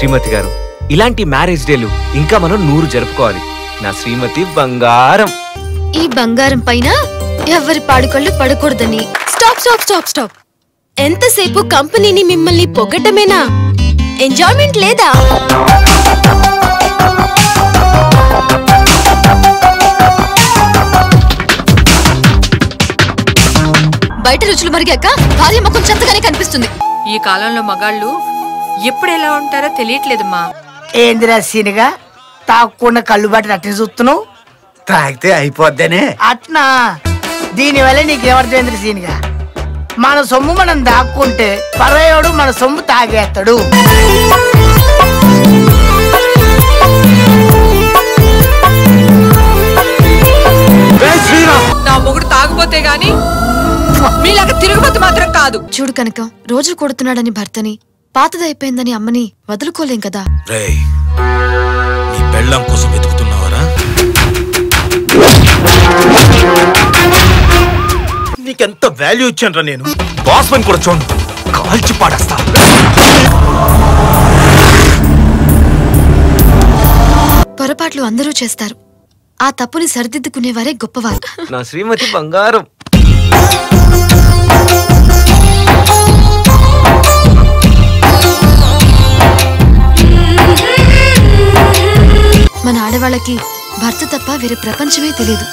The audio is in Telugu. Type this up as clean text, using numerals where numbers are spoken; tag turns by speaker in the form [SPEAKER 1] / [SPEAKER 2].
[SPEAKER 1] శ్రీమతి గారు, ఇలాంటి మ్యారేజ్ డేలు ఇంకా మనం 100 జరుపుకోవాలి. నా శ్రీమతి బంగారం.
[SPEAKER 2] ఈ బంగారం పైన ఎవరి పాడుకళ్ళు పడకూడదని. Stop stop stop stop. ఎంతసేపు కంపెనీని మిమ్మల్ని పొగడ్డమేనా? ఎంజాయ్మెంట్ లేదా? బయట రుచులు మరిగాక భార్య ముఖం చెత్తగానే కనిపిస్తుంది.
[SPEAKER 3] ఈ కాలంలో మగాళ్ళు ఎప్పుడు ఎలా ఉంటారో తెలియట్లేదమ్మా.
[SPEAKER 4] ఏందిరా సీనిగా తాకుండా కళ్ళు బట్టి అట్టిని చూస్తున్నావు?
[SPEAKER 5] తాగితే అయిపోద్దనే
[SPEAKER 4] అట్నా? దీనివల్ల నీకేమర్థమైంది సీనిగా? మన సొమ్ము మనం దాక్కుంటే పరయోడు మన సొమ్ము తాగేస్తాడు.
[SPEAKER 3] నా మొగుడు తాగుపోతే గాని మీలాగా తిరుగుబోతు మాత్రం కాదు.
[SPEAKER 2] చూడు కనకం, రోజు కొడుతున్నాడని భర్తని, పాతదైపోయిందని అమ్మని వదులుకోలేం కదా.
[SPEAKER 6] రేయ్, నీ పెళ్ళాం కోసం వెతుకుతున్నావరా? నీకెంత వాల్యూ ఇచ్చాను రా నేను. బాస్ పని కూడా చూడు, కాల్చి పాడేస్తా.
[SPEAKER 2] పొరపాట్లు అందరూ చేస్తారు, ఆ తప్పుని సరిదిద్దుకునేవారే గొప్పవారు.
[SPEAKER 1] నా శ్రీమతి బంగారం.
[SPEAKER 2] మన ఆడవాళ్ళకి భర్త తప్ప వేరే ప్రపంచమే తెలియదు.